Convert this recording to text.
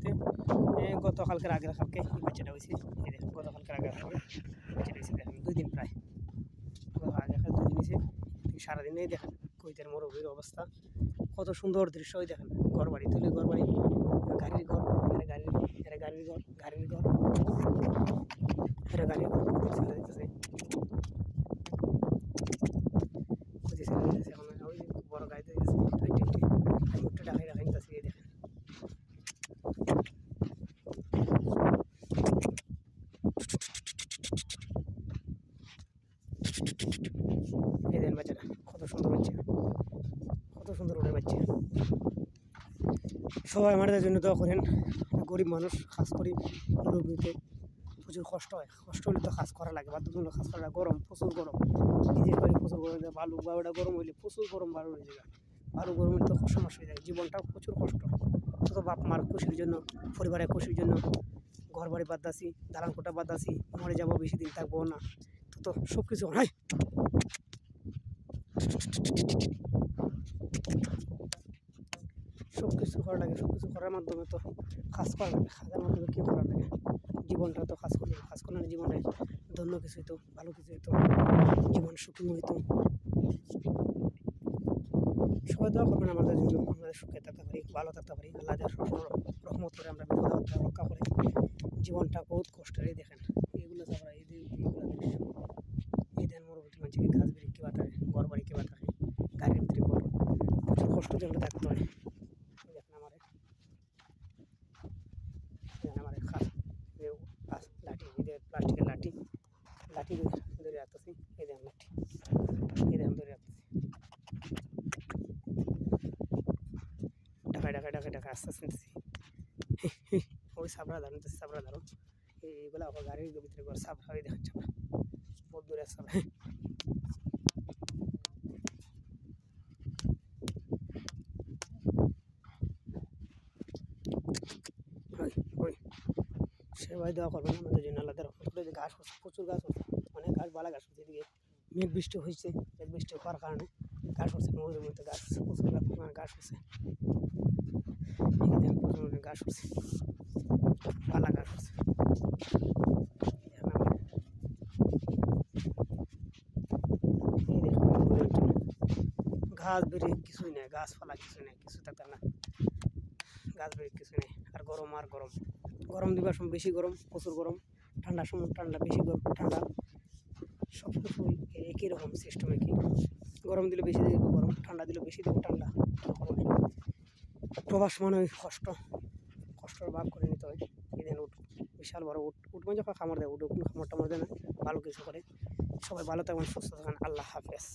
বাচ্চাতে গতকালকের আগের কালকে এই বাচ্চাটা হয়েছে। এই দেখেন গতকালকের আগের কালকে বাচ্চাটা হয়েছে, দেখেন 2 দিন প্রায় আগে 2 দিন হয়েছে। সারাদিনেই দেখেন কৈতের মরুভূমির অবস্থা, কত সুন্দর দৃশ্য। ওই দেখেন ঘর বাড়ি তুলে ঘর বাড়ি, গাড়ির ঘর, গাড়ির ঘর, গাড়ির ঘর, গাড়ির ঘর, গাড়ির ঘর চলে যেতেছে, এখন ওই বড় গাড়িতে গেছে মুখটা ডাকাই রাখাই নিতেছি। এই দেখেন এই দেন বাচ্চাটা কত সুন্দর বাচ্চা, কত সুন্দর ওদের বাচ্চা। সবাই আমাদের জন্য দোয়া করেন। গরিব মানুষ, কাজ করি মরুভূমিতে, প্রচুর কষ্ট হয়। কষ্ট হলে তো কাজ করা লাগে, বাধ্যতামূলক কাজ করা। গরম, প্রচুর গরম, নিজের বাড়ি প্রচুর গরম, বালু বালুটা গরম হইলে প্রচুর গরম, বালু হয়ে যায়, বালু গরম হলে তো সমস্যা হয়ে যায়। জীবনটাও প্রচুর কষ্ট। তত বাপ মার খুশির জন্য, পরিবারের খুশির জন্য ঘর বাড়ি বাদ দাসি, দালান কোটা বাদ দাসি, মরে যাবো, বেশি দিন থাকবো না, তো সব কিছু হয়। সব কিছু করা লাগে, সব কিছু করার মাধ্যমে তো কাজ করা লাগে, কাজের মাধ্যমে কী করা লাগে। জীবনটা তো কাজ করলে, কাজ করলে জীবনে ধন্য কিছু হইতো, ভালো কিছু হইতো, জীবন সুখী হইতো। সবাই দোয়া করবেন আমাদের জন্য, আমরা সুখে থাকতে পারি, ভালো থাকতে পারি, আল্লাহ রহমত করে আমরা বিপদ আপদে রক্ষা করে। জীবনটা বহুত কষ্টেরই। দেখেন এগুলো আমরা এইগুলো দৃশ্য, এই দেন মরুভূমির মানুষকে গাছ বেরিয়ে কেবা থাকে, ঘর বাড়ি কেবা থাকে, গাড়ির ভিতরে ঘর, প্রচুর কষ্ট দিয়ে আমরা থাকতে হয়। দেখেন আমার খাস লাঠি, প্লাস্টিকের লাঠি, লাঠি ধরে রাখতেছি। এই দেখেন লাঠি, এই দেখেন ধরে রাখতেছি, ঢাকায় ঢাকায় ঢাকায় ঢাকায় আস্তে আস্তে নিতেছি। ওই সাবরা ধরো নিতেছি, সাবরা ধরো, এইগুলো আবার গাড়ির ভিতরে ঘর সাবরা, ওই দেখেন সাবরা বহুত দূরে সাবরা। ওই সেবাই দেওয়া করবেন আমাদের জন্য, আলাদা রকম করে। যে ঘাস হচ্ছে, প্রচুর ঘাস হচ্ছে, অনেক ঘাস, বালা ঘাস হচ্ছে। এদিকে মেঘ বৃষ্টি হয়েছে, মেঘ বৃষ্টি হওয়ার কারণে ঘাস হচ্ছে, ময়ূরের মধ্যে ঘাস হচ্ছে, প্রচুর পরিমাণে ঘাস হচ্ছে। প্রচুর ঘাস হচ্ছে, বালা ঘাস হচ্ছে। ঘাস বেরিয়ে কিছুই নেই, গাছপালা কিছু নেই, কিছু থাকতে না, গাছ বেরিয়ে কিছু নেই। আর গরম, আর গরম, গরম দিবার সময় বেশি গরম, প্রচুর গরম, ঠান্ডার সময় ঠান্ডা, বেশি গরম ঠান্ডা, সব কিছু একই রকম সিস্টেম। একই গরম দিলে বেশি দেবো গরম, ঠান্ডা দিলে বেশি দেবো ঠান্ডা। প্রবাস মানে ওই কষ্টর ভাগ করে নিতে হয়। এই দিন উঠ, বিশাল বড় উঠ মানে যখন খামার দেয়, উঠ কোনো খামার টামার দেয় না, ভালো কিছু করে। সবাই ভালো থাকবেন, সুস্থ থাকেন, আল্লাহ হাফেজ।